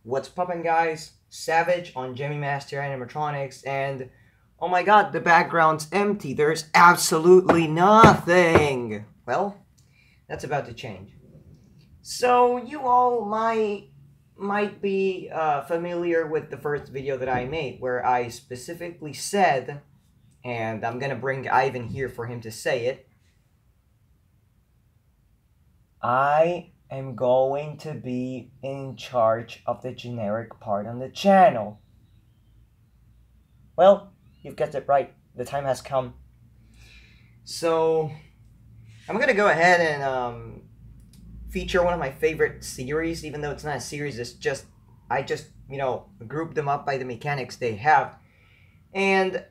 What's poppin', guys? Savage on Jimmy Master Animatronics, and oh my god, the background's empty. There's absolutely nothing. Well, that's about to change. So you all might be familiar with the first video that I made, where I specifically said, and I'm gonna bring Ivan here for him to say it, I am going to be in charge of the generic part on the channel. Well, you've guessed it right. The time has come. So, I'm gonna go ahead and feature one of my favorite series, even though it's not a series, I just, grouped them up by the mechanics they have. And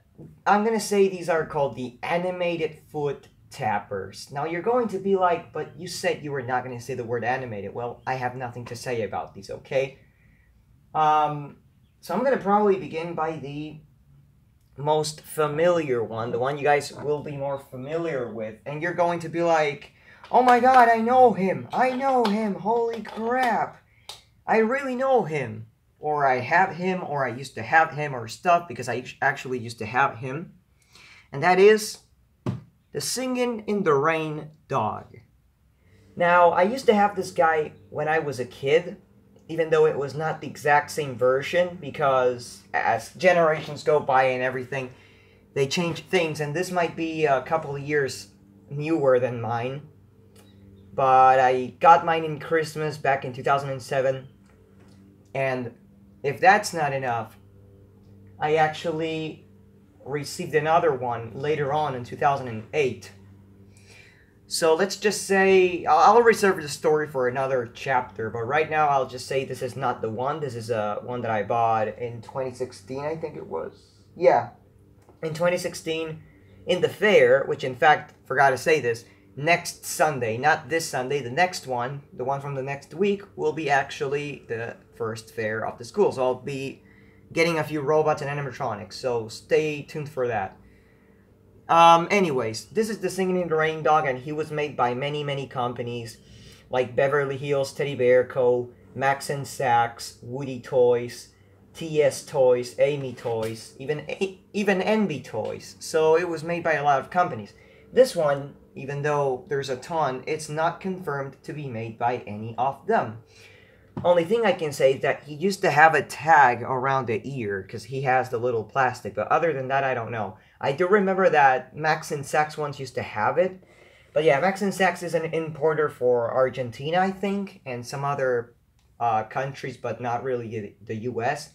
I'm gonna say these are called the animated foot tappers. Now you're going to be like, but you said you were not going to say the word animated. Well, I have nothing to say about these, okay? So I'm going to probably begin by the most familiar one, the one you guys will be more familiar with, and you're going to be like, oh my god, I know him, holy crap, I really know him, or I have him, or I used to have him, or stuff, because I actually used to have him, and that is the Singing in the Rain dog. Now, I used to have this guy when I was a kid, even though it was not the exact same version, because as generations go by and everything, they change things, and this might be a couple of years newer than mine. But I got mine in Christmas back in 2007, and if that's not enough, I actually received another one later on in 2008. So let's just say, I'll reserve the story for another chapter, but right now I'll just say this is not the one. This is one that I bought in 2016, I think it was. Yeah, in 2016 in the fair, which in fact, forgot to say this, next Sunday, not this Sunday, the next one, the one from the next week, will be actually the first fair of the school. So I'll be getting a few robots and animatronics, so stay tuned for that. Anyways, this is the Singing in the Rain dog, and he was made by many companies, like Beverly Hills Teddy Bear Co., Max and Sacks, Woody Toys, TS Toys, Amy Toys, even NB Toys. So it was made by a lot of companies. This one, even though there's a ton, it's not confirmed to be made by any of them. Only thing I can say is that he used to have a tag around the ear because he has the little plastic, but other than that, I don't know. I do remember that Max and Sacks ones used to have it, but yeah, Max and Sacks is an importer for Argentina, I think, and some other countries, but not really the US.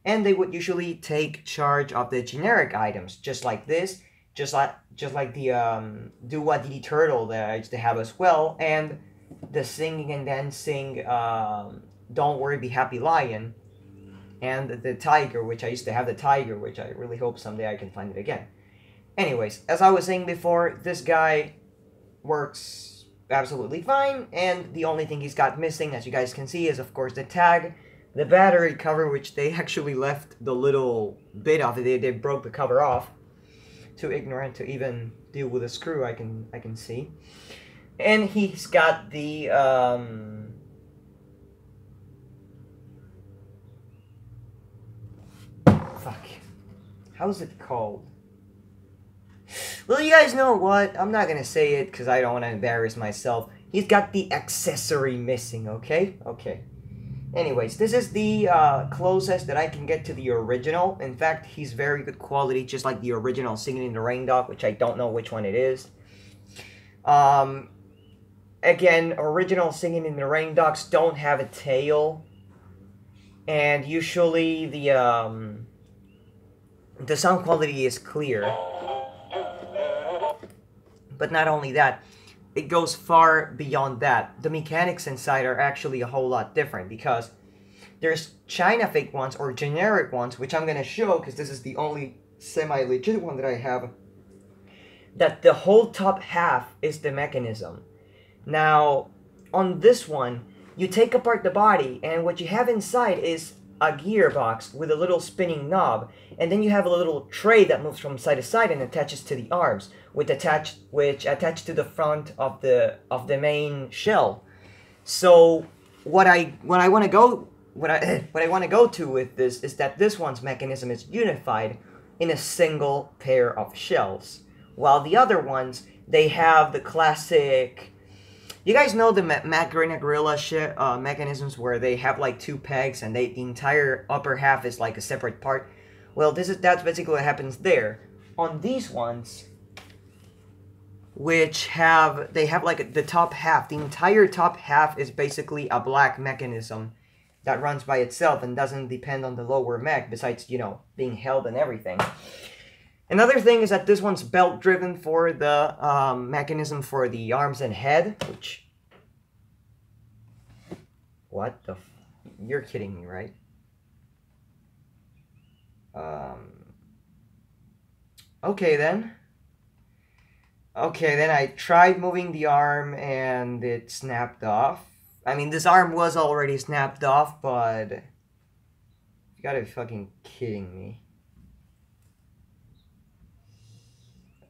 And they would usually take charge of the generic items, just like this, just like the Dua Didi Turtle that I used to have as well, and the singing and dancing Don't Worry Be Happy Lion, and the tiger, which I used to have the tiger, which I really hope someday I can find it again. Anyways, as I was saying before, this guy works absolutely fine, and the only thing he's got missing, as you guys can see, is of course the tag, the battery cover, which they actually left the little bit of it, they broke the cover off. Too ignorant to even deal with a screw, I can see. And he's got the fuck, how's it called? Well, you guys know what? I'm not gonna say it because I don't want to embarrass myself. He's got the accessory missing, okay? Okay. Anyways, this is the closest that I can get to the original. In fact, he's very good quality, just like the original Singing in the Rain dog, which I don't know which one it is. Again, original Singing in the Rain dogs don't have a tail, and usually the sound quality is clear. But not only that, it goes far beyond that. The mechanics inside are actually a whole lot different, because there's China fake ones or generic ones, which I'm gonna show because this is the only semi-legit one that I have, that the whole top half is the mechanism. Now, on this one, you take apart the body, and what you have inside is a gearbox with a little spinning knob, and then you have a little tray that moves from side to side and attaches to the arms, which attach to the front of the main shell. So what I want to go what I want to go to with this is that this one's mechanism is unified in a single pair of shells, while the other ones, they have the classic. You guys know the Macarena Gorilla mechanisms where they have like two pegs and the entire upper half is like a separate part. Well, that's basically what happens there. On these ones, which they have like the top half, the entire top half is basically a black mechanism that runs by itself and doesn't depend on the lower mech, besides, you know, being held and everything. Another thing is that this one's belt-driven for the mechanism for the arms and head, which... What the You're kidding me, right? Okay then. Okay, then I tried moving the arm and it snapped off. I mean, this arm was already snapped off, but... You gotta be fucking kidding me.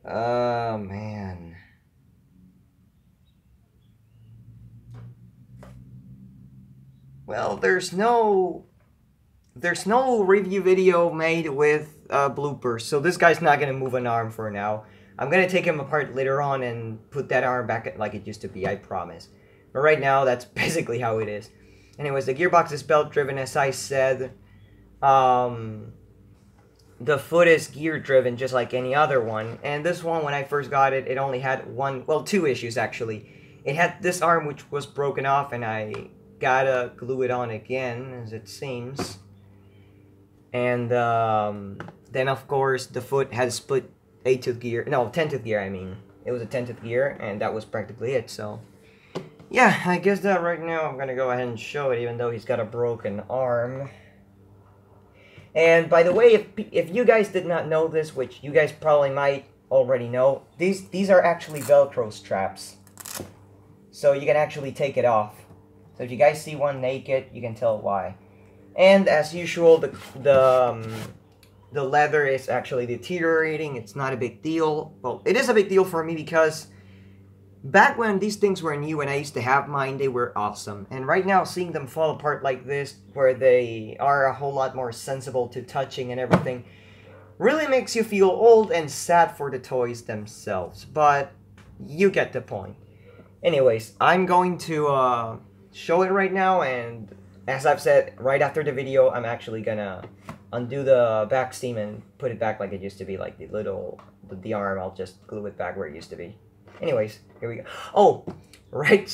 Oh, man. Well, there's no review video made with bloopers, so this guy's not gonna move an arm for now. I'm gonna take him apart later on and put that arm back like it used to be, I promise. But right now, that's basically how it is. Anyways, the gearbox is belt-driven, as I said. The foot is gear-driven, just like any other one. And this one, when I first got it, it only had two issues, actually. It had this arm, which was broken off, and I gotta glue it on again, as it seems. And then, of course, the foot had a split 8-tooth gear. No, 10-tooth gear, I mean. It was a 10-tooth gear, and that was practically it, so... Yeah, I guess that right now I'm gonna go ahead and show it, even though he's got a broken arm. And by the way, if you guys did not know this, which you guys probably might already know, these are actually Velcro straps. So you can actually take it off. So if you guys see one naked, you can tell why. And as usual, the leather is actually deteriorating. It's not a big deal. Well, it is a big deal for me because back when these things were new and I used to have mine, they were awesome. And right now, seeing them fall apart like this, where they are a whole lot more sensible to touching and everything, really makes you feel old and sad for the toys themselves. But you get the point. Anyways, I'm going to show it right now, and as I've said, right after the video, I'm actually gonna undo the back seam and put it back like it used to be, like the arm. I'll just glue it back where it used to be. Anyways, here we go. Oh, right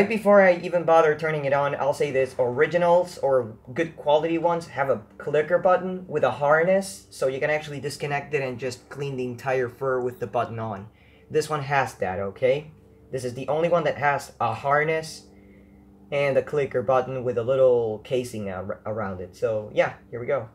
before I even bother turning it on, I'll say this. Originals, or good quality ones, have a clicker button with a harness, so you can actually disconnect it and just clean the entire fur with the button on. This one has that, okay? This is the only one that has a harness and a clicker button with a little casing around it. So, yeah, here we go.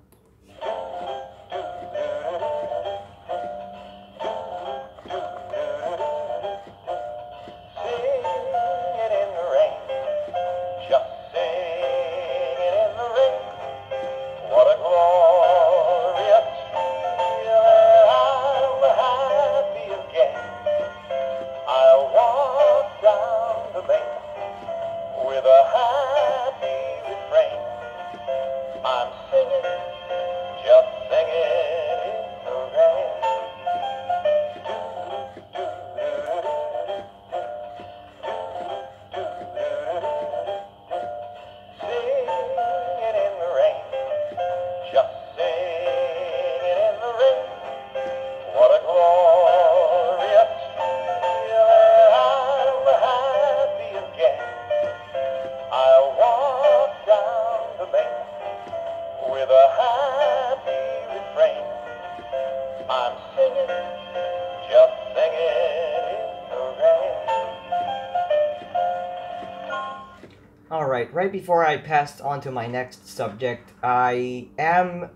Alright, right before I passed on to my next subject, I'm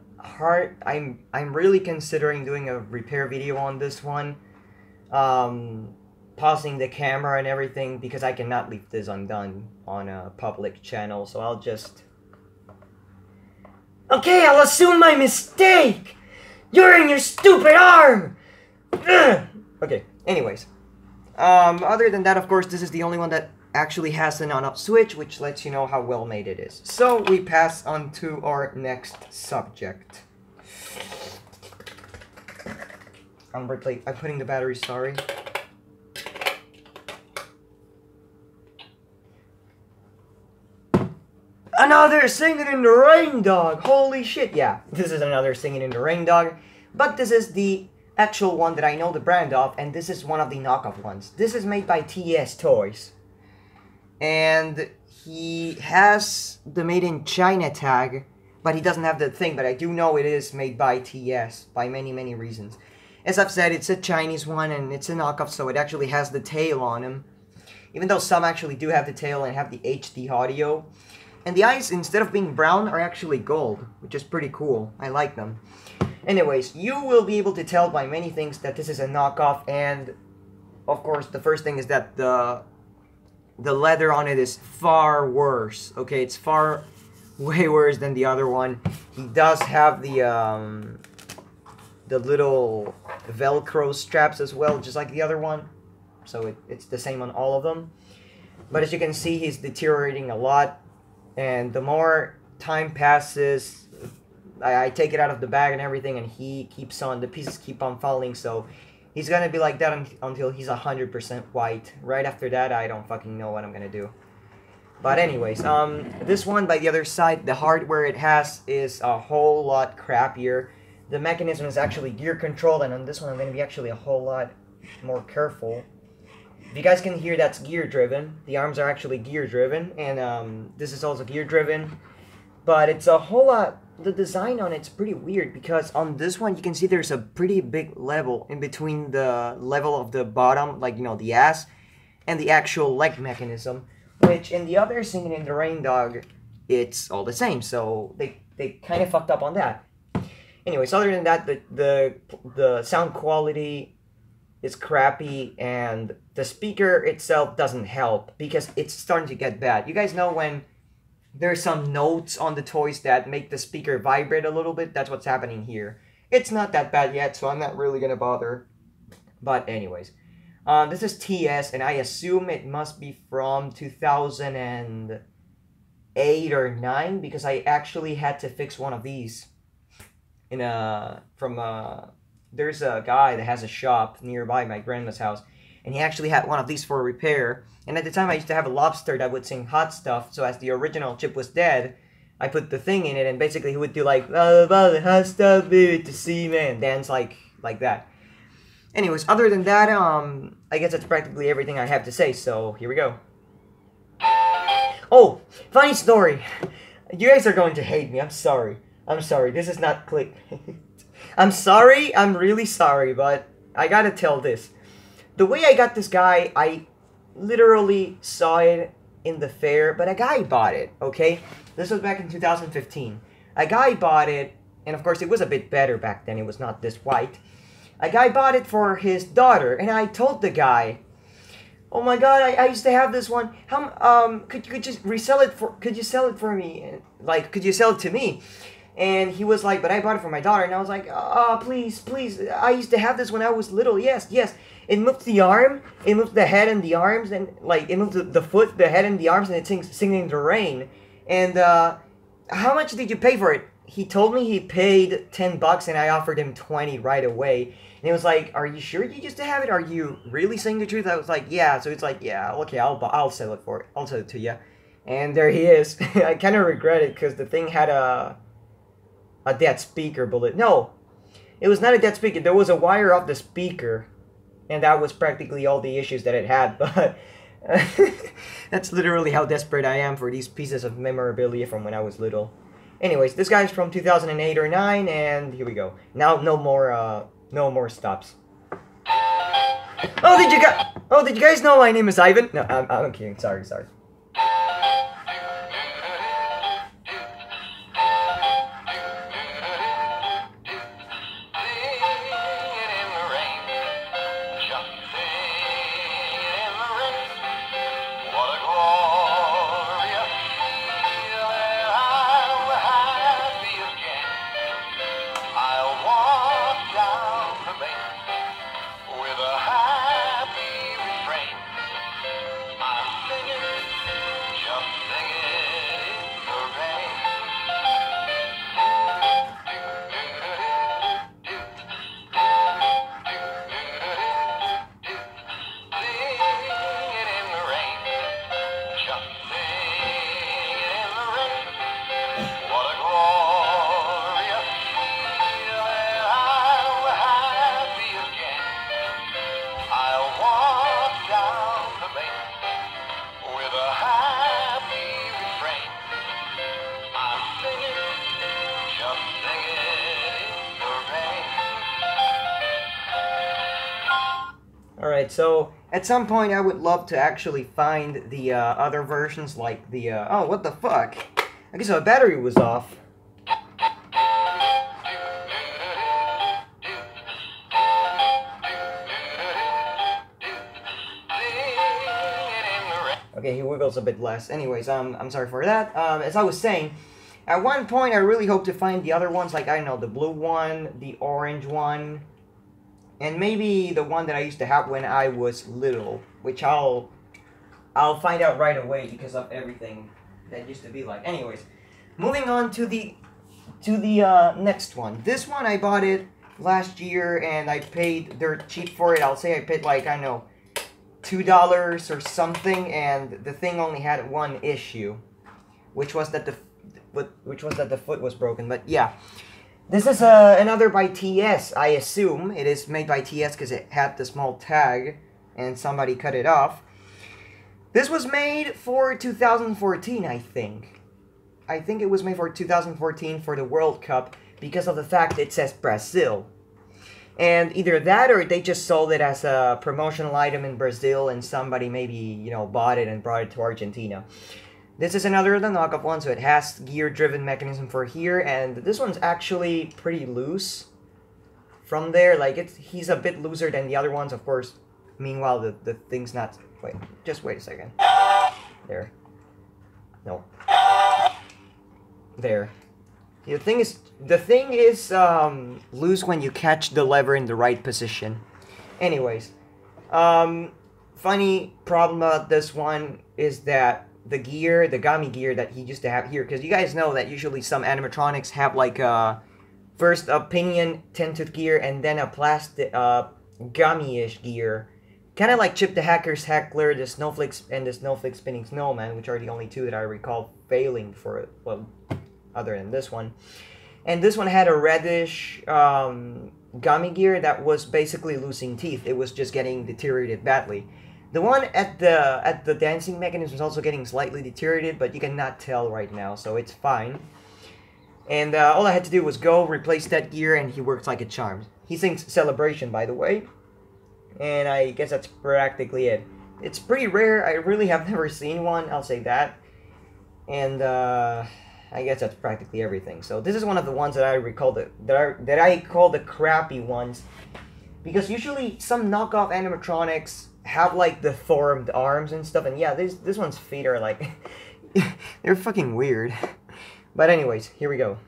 really considering doing a repair video on this one. Pausing the camera and everything, because I cannot leave this undone on a public channel, so I'll just... Okay, I'll assume my mistake! You're in your stupid arm! Ugh! Okay, anyways. Other than that, of course, this is the only one that actually has an on-off switch, which lets you know how well made it is. So we pass on to our next subject. I'm putting the battery, sorry. Another Singing in the Rain dog! Holy shit, yeah. This is another Singing in the Rain dog. But this is the actual one that I know the brand of, and this is one of the knockoff ones. This is made by TS Toys. And he has the Made in China tag, but he doesn't have the thing, but I do know it is made by TS, by many, many reasons. As I've said, it's a Chinese one, and it's a knockoff, so it actually has the tail on him. Even though some actually do have the tail and have the HD audio. And the eyes, instead of being brown, are actually gold, which is pretty cool. I like them. Anyways, you will be able to tell by many things that this is a knockoff, and of course, the first thing is that the leather on it is far worse. Okay, it's far way worse than the other one. He does have the little Velcro straps as well, just like the other one. So it's the same on all of them. But as you can see, he's deteriorating a lot. And the more time passes, I take it out of the bag and everything, and he keeps on, the pieces keep on falling, so he's gonna be like that until he's 100% white. Right after that, I don't fucking know what I'm gonna do. But anyways, this one, by the other side, the hardware it has is a whole lot crappier. The mechanism is actually gear controlled, and on this one I'm gonna be actually a whole lot more careful. If you guys can hear, that's gear driven. The arms are actually gear driven, and this is also gear driven. But it's a whole lot, the design on it's pretty weird, because on this one you can see there's a pretty big level in between the level of the bottom, like, you know, the ass, and the actual leg mechanism, which in the other Singing in the Rain dog, it's all the same, so they kind of fucked up on that. Anyways, other than that, the sound quality is crappy, and the speaker itself doesn't help because it's starting to get bad. You guys know when there's some notes on the toys that make the speaker vibrate a little bit? That's what's happening here. It's not that bad yet, so I'm not really gonna bother. But anyways, this is TS, and I assume it must be from 2008 or 9, because I actually had to fix one of these in there's a guy that has a shop nearby my grandma's house, and he actually had one of these for repair. And at the time I used to have a lobster that would sing Hot Stuff, so as the original chip was dead, I put the thing in it, and basically he would do like hot stuff, baby, to see, man, dance like that. Anyways, other than that, I guess that's practically everything I have to say, so here we go. Oh, funny story. You guys are going to hate me, I'm sorry. This is not click. I'm sorry, I'm really sorry, but I gotta tell this. The way I got this guy, I literally saw it in the fair, but a guy bought it, okay? This was back in 2015. A guy bought it, and of course it was a bit better back then, it was not this white. A guy bought it for his daughter, and I told the guy, oh my god, I used to have this one. How, could you resell it for, could you sell it for me? Like, could you sell it to me? And he was like, but I bought it for my daughter. And I was like, please, I used to have this when I was little. Yes. It moved the arm, it moved the head and the arms, and like, it moved the foot, the head and the arms, and it singing in the rain. And how much did you pay for it? He told me he paid $10, and I offered him 20 right away. And he was like, are you sure you used to have it? Are you really saying the truth? I was like, yeah. So it's like, yeah, okay, I'll sell it for it. I'll sell it to you. And there he is. I kind of regret it, because the thing had a dead speaker bullet. No, it was not a dead speaker. There was a wire off the speaker, and that was practically all the issues that it had. But that's literally how desperate I am for these pieces of memorabilia from when I was little. Anyways, this guy's from 2008 or 9, and here we go. Now, no more stops. Oh, did you guys know my name is Ivan? No, I'm kidding. Sorry. Alright, so at some point I would love to actually find the other versions, like the, oh, what the fuck? I guess our battery was off. Okay, he wiggles a bit less. Anyways, I'm sorry for that. As I was saying, at one point I really hope to find the other ones, like, I don't know, the blue one, the orange one, and maybe the one that I used to have when I was little, which I'll find out right away because of everything that used to be like. Anyways, moving on to the next one. This one I bought it last year and I paid dirt cheap for it. I'll say I paid like, I don't know, $2 or something, and the thing only had one issue, which was that the foot was broken. But yeah, this is another by TS. I assume it is made by TS because it had the small tag and somebody cut it off. This was made for 2014, I think. I think it was made for 2014 for the World Cup because of the fact it says Brazil. And either that or they just sold it as a promotional item in Brazil and somebody maybe, you know, bought it and brought it to Argentina. This is another of the knockoff one, so it has gear-driven mechanism for here, and this one's actually pretty loose from there. Like, he's a bit looser than the other ones, of course. Meanwhile, the thing's not... Wait, just wait a second. There. No. There. The thing is loose when you catch the lever in the right position. Anyways, funny problem about this one is that the gear, the Gami gear that he used to have here, because you guys know that usually some animatronics have like first a pinion 10-tooth gear and then a plastic Gami-ish gear. Kind of like Chip the Hacker's Heckler, the Snowflakes, and the Snowflake Spinning Snowman, which are the only two that I recall failing for it, well, other than this one. And this one had a reddish Gami gear that was basically losing teeth. It was just getting deteriorated badly. The one at the dancing mechanism is also getting slightly deteriorated, but you cannot tell right now, so it's fine. And all I had to do was go replace that gear, and he works like a charm. He sings Celebration, by the way, and I guess that's practically it. It's pretty rare. I really have never seen one, I'll say that. And I guess that's practically everything. So this is one of the ones that I recall that I call the crappy ones, because usually some knockoff animatronics have like the formed arms and stuff, and yeah, this one's feet are like they're fucking weird. But anyways, here we go.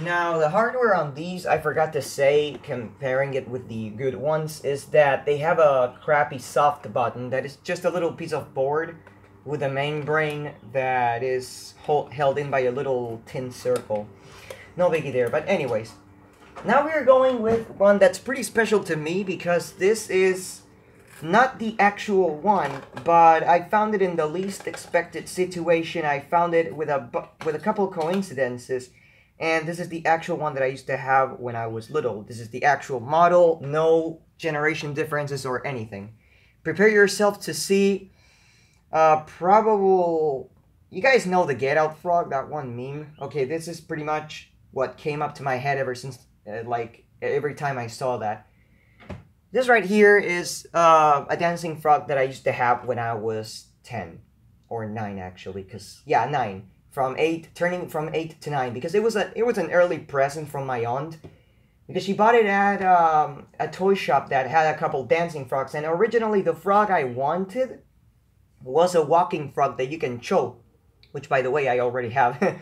Now, the hardware on these, I forgot to say, comparing it with the good ones, is that they have a crappy soft button that is just a little piece of board with a membrane that is held in by a little tin circle. No biggie there, but anyways. Now we're going with one that's pretty special to me because this is not the actual one, but I found it in the least expected situation. I found it with a couple coincidences. And this is the actual one that I used to have when I was little. This is the actual model, no generation differences or anything. Prepare yourself to see probable... You guys know the Get Out Frog, that one meme? Okay, this is pretty much what came up to my head ever since, like, every time I saw that. This right here is a dancing frog that I used to have when I was 10. Or 9, actually, because, yeah, 9. Turning from 8 to 9, because it was an early present from my aunt, because she bought it at a toy shop that had a couple dancing frogs, and originally the frog I wanted was a walking frog that you can choke, which by the way I already have.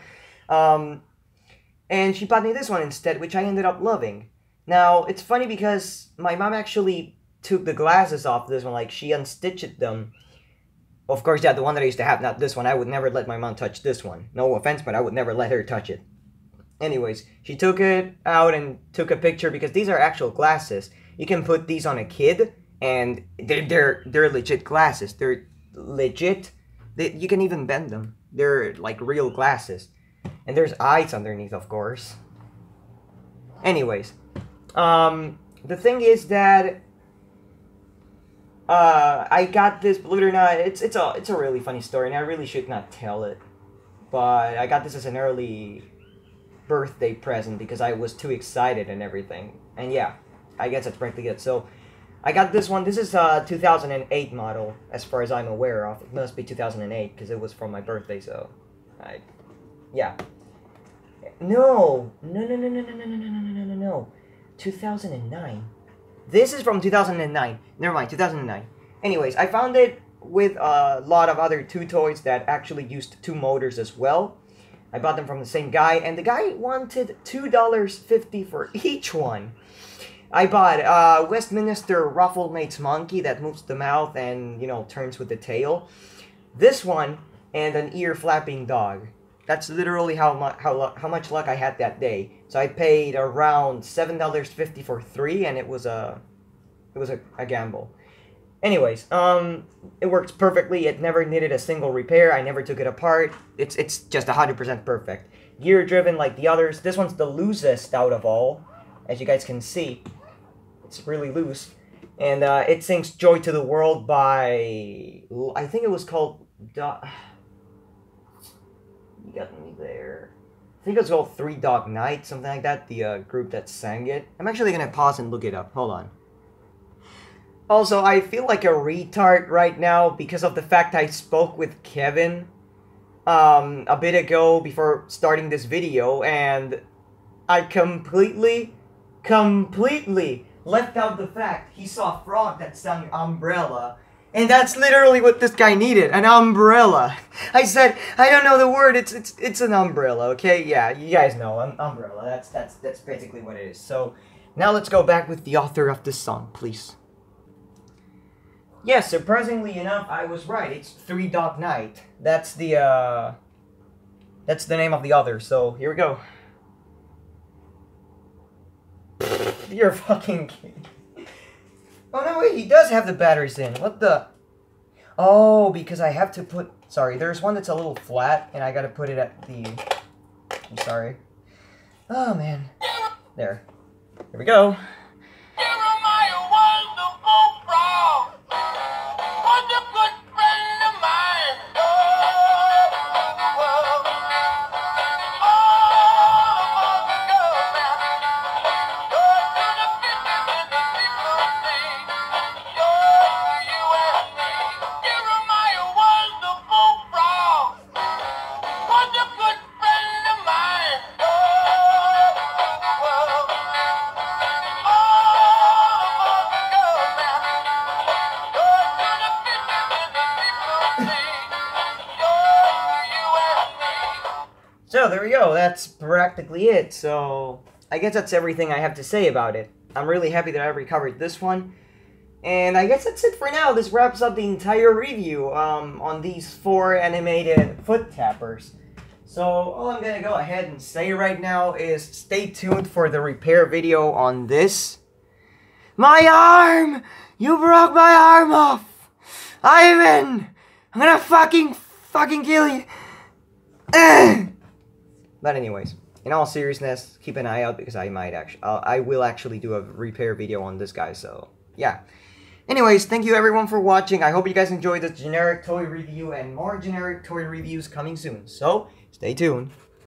And she bought me this one instead, which I ended up loving. Now, it's funny because my mom actually took the glasses off this one, like she unstitched them. Of course, yeah, the one that I used to have, not this one. I would never let my mom touch this one. No offense, but I would never let her touch it. Anyways, she took it out and took a picture because these are actual glasses. You can put these on a kid, and they're legit glasses. They're legit. You can even bend them. They're like real glasses. And there's eyes underneath, of course. Anyways, the thing is that I got this. Believe it or not, it's a really funny story, and I really should not tell it. But I got this as an early birthday present because I was too excited and everything. And yeah, I guess that's practically it. So I got this one. This is a 2008 model, as far as I'm aware of. It must be 2008 because it was from my birthday. So, yeah. No, 2009. This is from 2009. Never mind, 2009. Anyways, I found it with a lot of other two toys that actually used two motors as well. I bought them from the same guy, and the guy wanted $2.50 for each one. I bought Westminster Rufflemates Monkey that moves the mouth and, you know, turns with the tail. This one, and an ear-flapping dog. That's literally how much luck I had that day. So I paid around $7.50 for three, and it was a gamble. Anyways, it works perfectly. It never needed a single repair. I never took it apart. It's just 100% perfect. Gear driven like the others. This one's the loosest out of all, as you guys can see. It's really loose, and it sings "Joy to the World" by, I think it was called. You got me there. I think it was called Three Dog Night, something like that. The group that sang it. I'm actually gonna pause and look it up. Hold on. Also, I feel like a retard right now because of the fact I spoke with Kevin a bit ago before starting this video, and I completely left out the fact he saw a frog that sang Umbrella, and that's literally what this guy needed, an umbrella. I said, I don't know the word, it's an umbrella, okay? Yeah, you guys know, an umbrella, that's basically what it is. So, now let's go back with the author of this song, please. Yes, surprisingly enough, I was right. It's Three Dog Night. That's the name of the author. So here we go. You're fucking kidding. Oh no, wait, he does have the batteries in. What the? Oh, because I have to put. Sorry, there's one that's a little flat, and I gotta put it at the. I'm sorry. Oh man. There. Here we go. So there we go, that's practically it. So I guess that's everything I have to say about it. I'm really happy that I recovered this one. And I guess that's it for now. This wraps up the entire review on these 4 animated foot tappers. So all I'm gonna go ahead and say right now is stay tuned for the repair video on this. My arm! You broke my arm off! Ivan! I'm gonna fucking kill you! But anyways, in all seriousness, keep an eye out because I will actually do a repair video on this guy, so yeah. Anyways, thank you everyone for watching. I hope you guys enjoyed this generic toy review and more generic toy reviews coming soon. So, stay tuned.